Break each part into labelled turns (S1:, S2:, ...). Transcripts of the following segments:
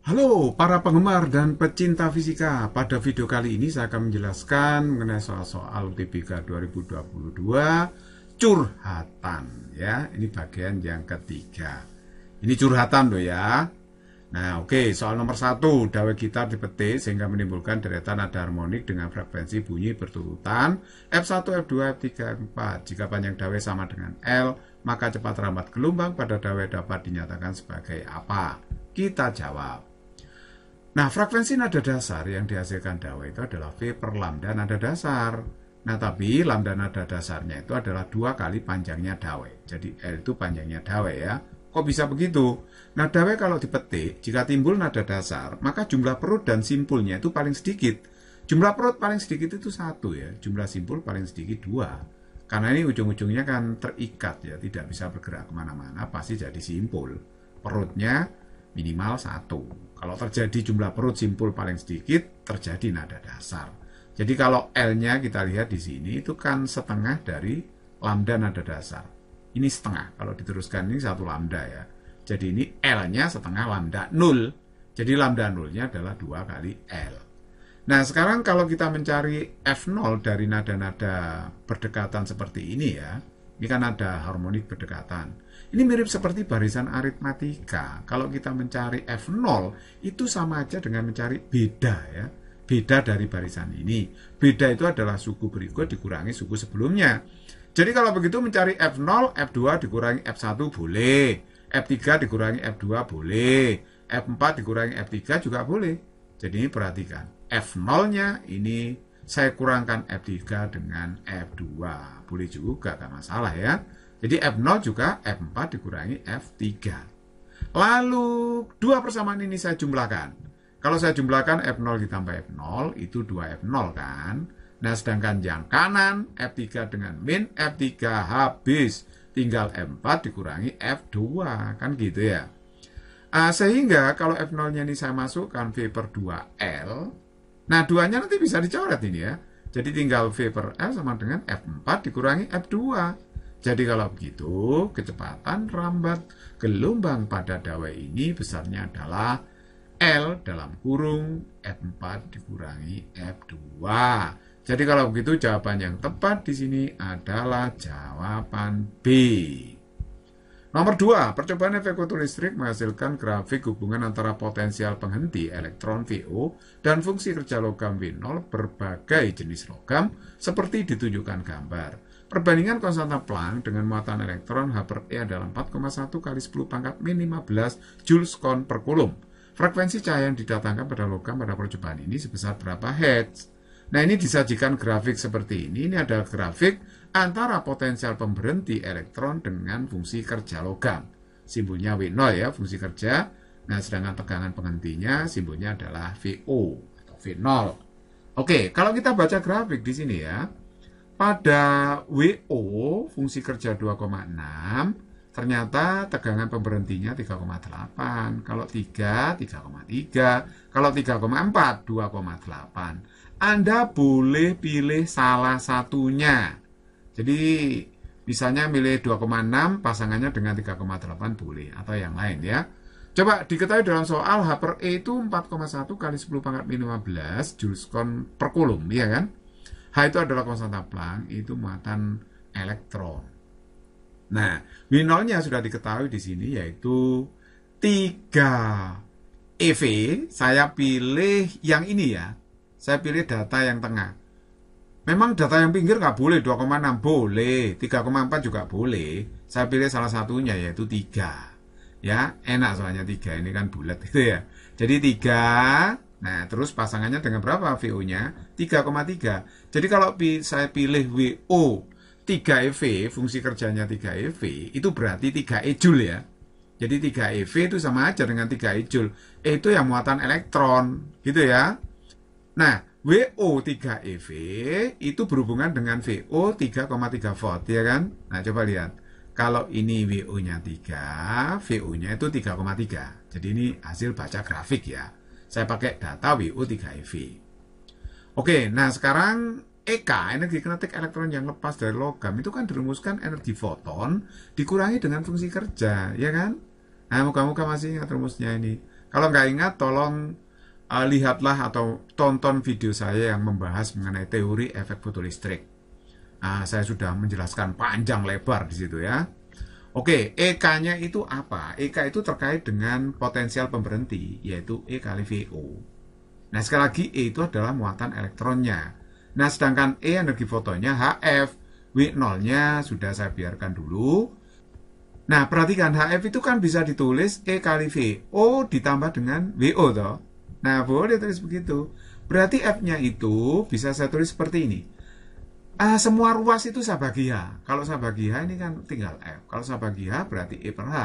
S1: Halo para penggemar dan pecinta fisika. Pada video kali ini saya akan menjelaskan mengenai soal-soal UTBK 2022 curhatan ya. Ini bagian yang ketiga. Ini curhatan loh ya. Nah, oke, soal nomor 1, dawai gitar dipetik sehingga menimbulkan deretan nada harmonik dengan frekuensi bunyi berturutan F1, F2, F3, F4. Jika panjang dawai sama dengan L, maka cepat rambat gelombang pada dawai dapat dinyatakan sebagai apa? Kita jawab. Nah, frekuensi nada dasar yang dihasilkan dawai itu adalah V per lambda nada dasar. Nah, tapi lambda nada dasarnya itu adalah 2 kali panjangnya dawai. Jadi L itu panjangnya dawai ya. Kok bisa begitu? Nah, dawai kalau dipetik, jika timbul nada dasar, maka jumlah perut dan simpulnya itu paling sedikit. Jumlah perut paling sedikit itu 1 ya. Jumlah simpul paling sedikit 2. Karena ini ujung-ujungnya kan terikat ya, tidak bisa bergerak kemana-mana, pasti jadi simpul. Perutnya minimal 1. Kalau terjadi jumlah perut simpul paling sedikit, terjadi nada dasar. Jadi kalau L-nya kita lihat di sini itu kan setengah dari lambda nada dasar. Ini setengah, kalau diteruskan ini 1 lambda ya. Jadi ini L-nya setengah lambda 0. Jadi lambda 0-nya adalah 2 kali L. Nah, sekarang kalau kita mencari F0 dari nada-nada berdekatan seperti ini ya, ini kan ada harmonik berdekatan. Ini mirip seperti barisan aritmatika. Kalau kita mencari F0, itu sama aja dengan mencari beda ya. Beda dari barisan ini. Beda itu adalah suku berikut dikurangi suku sebelumnya. Jadi kalau begitu mencari F0, F2 dikurangi F1 boleh. F3 dikurangi F2 boleh. F4 dikurangi F3 juga boleh. Jadi ini perhatikan. F0-nya ini saya kurangkan F3 dengan F2. Boleh juga, gak masalah ya. Jadi F0 juga F4 dikurangi F3. Lalu, dua persamaan ini saya jumlahkan. Kalau saya jumlahkan F0 ditambah F0, itu 2F0 kan. Nah, sedangkan yang kanan, F3 dengan min, F3 habis. Tinggal F4 dikurangi F2, kan gitu ya. Sehingga kalau F0-nya ini saya masukkan V per 2L, nah, 2-nya nanti bisa dicoret ini ya. Jadi tinggal V per L sama dengan F4 dikurangi F2. Jadi kalau begitu, kecepatan rambat gelombang pada dawai ini besarnya adalah L dalam kurung F4 dikurangi F2. Jadi kalau begitu jawaban yang tepat di sini adalah jawaban B. Nomor 2, percobaan efek fotolistrik menghasilkan grafik hubungan antara potensial penghenti elektron VO dan fungsi kerja logam W0 berbagai jenis logam seperti ditunjukkan gambar. Perbandingan konstanta Planck dengan muatan elektron H per E adalah 4,1 kali 10 pangkat min 15 joules kon per coulomb. Frekuensi cahaya yang didatangkan pada logam pada percobaan ini sebesar berapa hertz? Nah, ini disajikan grafik seperti ini. Ini adalah grafik antara potensial pemberhenti elektron dengan fungsi kerja logam. Simbolnya W0 ya, fungsi kerja. Nah, sedangkan tegangan penghentinya simbolnya adalah VO atau V0. Oke, kalau kita baca grafik di sini ya, pada WO fungsi kerja 2,6, ternyata tegangan pemberhentinya 3,8. Kalau 3, 3,3. Kalau 3,4, 2,8. Anda boleh pilih salah satunya. Jadi misalnya milih 2,6 pasangannya dengan 3,8 boleh. Atau yang lain ya. Coba diketahui dalam soal H per E itu 4,1 kali 10 pangkat min 15 joules kon per coulomb. Ya kan? H itu adalah konstanta Planck. Itu muatan elektron. Nah, W0-nya sudah diketahui di sini yaitu 3 EV. Saya pilih yang ini ya. Saya pilih data yang tengah. Memang data yang pinggir nggak boleh, 2,6 boleh, 3,4 juga boleh. Saya pilih salah satunya yaitu 3. Ya, enak soalnya 3 ini kan bulat gitu ya. Jadi 3, nah terus pasangannya dengan berapa VO-nya? 3,3. Jadi kalau saya pilih WO 3 EV, fungsi kerjanya 3 EV, itu berarti 3 E joule ya. Jadi 3 EV itu sama aja dengan 3 E joule. E itu yang muatan elektron, gitu ya. Nah, WO 3 EV itu berhubungan dengan VO 3,3 volt, ya kan? Nah, coba lihat. Kalau ini WO-nya 3, VO-nya itu 3,3. Jadi ini hasil baca grafik ya. Saya pakai data WO 3 EV. Oke, nah sekarang EK, energi kinetik elektron yang lepas dari logam, itu kan dirumuskan energi foton dikurangi dengan fungsi kerja, ya kan? Nah, moga-moga masih ingat rumusnya ini. Kalau nggak ingat, tolong lihatlah atau tonton video saya yang membahas mengenai teori efek fotolistrik. Saya sudah menjelaskan panjang lebar di situ ya. Oke, EK-nya itu apa? EK itu terkait dengan potensial pemberhenti, yaitu E kali VO. Nah, sekali lagi, E itu adalah muatan elektronnya. Nah, sedangkan E energi fotonnya HF, W0-nya sudah saya biarkan dulu. Nah, perhatikan, HF itu kan bisa ditulis E kali VO ditambah dengan WO, toh. Nah, boleh tulis begitu. Berarti F-nya itu bisa saya tulis seperti ini. Semua ruas itu saya bagi H. Kalau saya bagi H ini kan tinggal F. Kalau saya bagi H berarti E per H.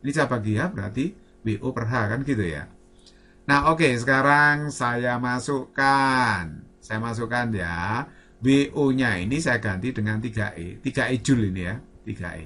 S1: Ini saya bagi H berarti WO per H, kan gitu ya. Nah, oke, sekarang saya masukkan. Saya masukkan ya. WO-nya ini saya ganti dengan 3E. 3E Joule ini ya. 3E.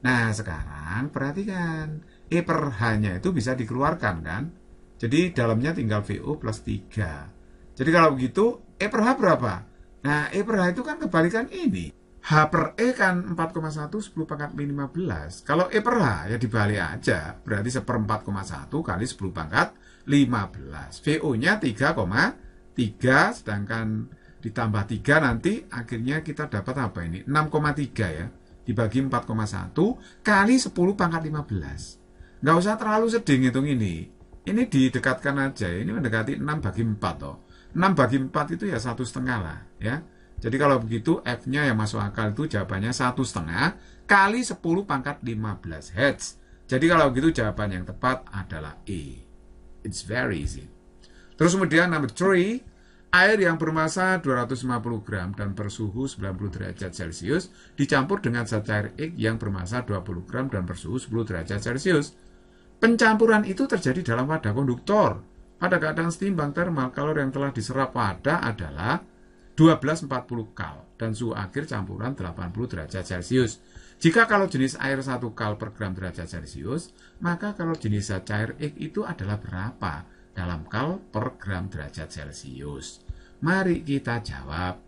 S1: Nah, sekarang perhatikan. E per H-nya itu bisa dikeluarkan kan. Jadi dalamnya tinggal VO plus 3. Jadi kalau begitu, E per H berapa? Nah, E per H itu kan kebalikan ini. H per E kan 4,1 10 pangkat 15. Kalau E per H ya dibalik aja. Berarti 1/4,1 kali 10 pangkat 15. VO-nya 3,3. Sedangkan ditambah 3 nanti akhirnya kita dapat apa ini? 6,3 ya. Dibagi 4,1 kali 10 pangkat 15. Nggak usah terlalu sedih ngitung ini. Ini didekatkan aja. Ini mendekati 6 bagi 4 toh. 6 bagi 4 itu ya 1,5 lah ya. Jadi kalau begitu F-nya yang masuk akal itu jawabannya 1,5 kali 10 pangkat 15 Hz. Jadi kalau begitu jawaban yang tepat adalah E. It's very easy. Terus kemudian number 3, air yang bermassa 250 gram dan bersuhu 90 derajat Celcius dicampur dengan zat cair X yang bermassa 20 gram dan bersuhu 10 derajat Celcius. Pencampuran itu terjadi dalam wadah konduktor. Pada keadaan setimbang termal, kalori yang telah diserap wadah adalah 1240 kal dan suhu akhir campuran 80 derajat Celcius. Jika kalau jenis air 1 kal per gram derajat Celcius, maka kalau jenis zat cair X itu adalah berapa dalam kal per gram derajat Celcius? Mari kita jawab.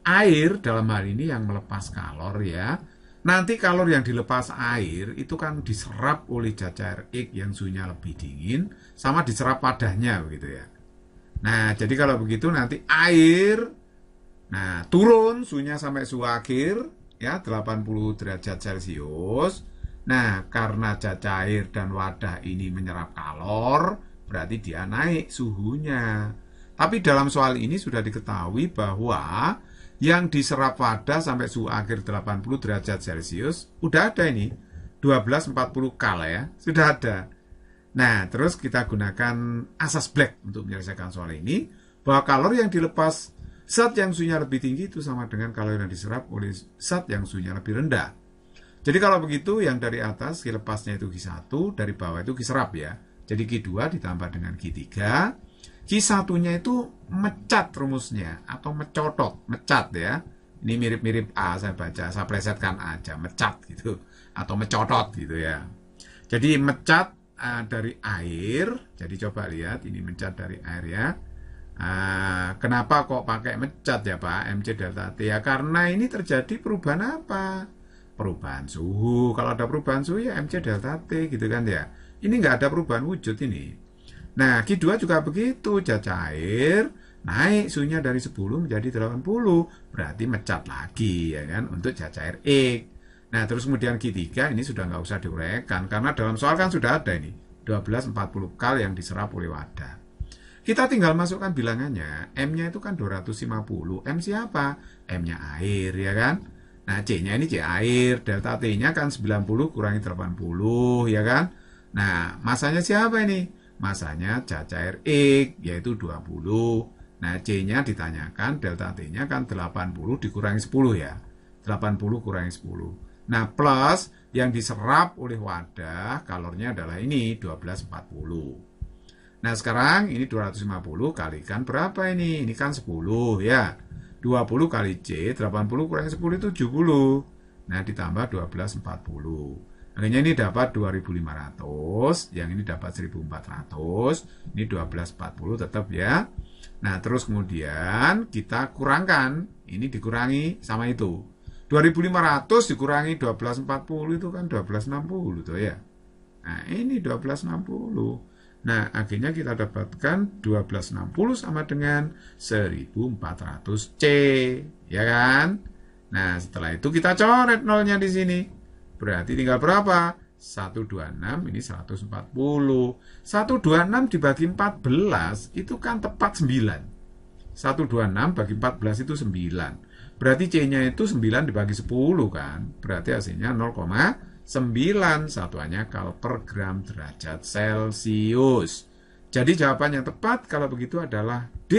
S1: Air dalam hal ini yang melepas kalor ya. Nanti kalor yang dilepas air itu kan diserap oleh zat cair X yang suhunya lebih dingin sama diserap wadahnya begitu ya. Nah, jadi kalau begitu nanti air turun suhunya sampai suhu akhir ya 80 derajat Celcius. Nah, karena zat cair dan wadah ini menyerap kalor, berarti dia naik suhunya. Tapi dalam soal ini sudah diketahui bahwa yang diserap wadah sampai suhu akhir 80 derajat Celcius udah ada ini 1240 kal ya, sudah ada. Nah, terus kita gunakan asas Black untuk menyelesaikan soal ini, bahwa kalori yang dilepas zat yang suhunya lebih tinggi itu sama dengan kalori yang diserap oleh zat yang suhunya lebih rendah. Jadi kalau begitu yang dari atas Q lepasnya itu Q1, dari bawah itu Q serap ya. Jadi Q2 ditambah dengan Q3. Q1-nya itu mecat rumusnya atau mecotot, mecat ya. Ini mirip-mirip A saya baca, saya plesetkan aja, mecat gitu atau mecotot gitu ya. Jadi mecat dari air. Jadi coba lihat ini mecat dari air ya. Kenapa kok pakai mecat ya Pak, MC delta T ya? Karena ini terjadi perubahan apa? Perubahan suhu. Kalau ada perubahan suhu ya MC delta T gitu kan ya. Ini nggak ada perubahan wujud ini. Nah, Q2 juga begitu, zat cair naik suhunya dari 10 menjadi 80, berarti mecat lagi ya kan untuk zat cair X. Nah, terus kemudian Q3 ini sudah nggak usah diuraikan karena dalam soal kan sudah ada ini 1240 kal yang diserap oleh wadah. Kita tinggal masukkan bilangannya, M-nya itu kan 250, M siapa? M-nya air ya kan? Nah, C-nya ini C air, delta T-nya kan 90 kurangi 80 ya kan? Nah, masanya siapa ini? Masanya zat cair X yaitu 20. Nah, C-nya ditanyakan, delta T-nya kan 80 dikurangi 10 ya. 80 kurangi 10. Nah, plus yang diserap oleh wadah kalornya adalah ini 1240. Nah, sekarang ini 250 kalikan berapa ini? Ini kan 10 ya. 20 kali C, 80 kurangi 10 itu 70. Nah, ditambah 1240. Akhirnya ini dapat 2500, yang ini dapat 1400, ini 1240 tetap ya. Nah, terus kemudian kita kurangkan, ini dikurangi sama itu. 2500 dikurangi 1240 itu kan 1260 tuh ya. Nah, ini 1260. Nah, akhirnya kita dapatkan 1260 sama dengan 1400 C, ya kan? Nah, setelah itu kita coret nolnya di sini. Berarti tinggal berapa? 126, ini 140. 126 dibagi 14 itu kan tepat 9. 126 bagi 14 itu 9. Berarti C-nya itu 9 dibagi 10 kan. Berarti hasilnya 0,9. Satuannya kal per gram derajat Celcius. Jadi jawaban yang tepat kalau begitu adalah D.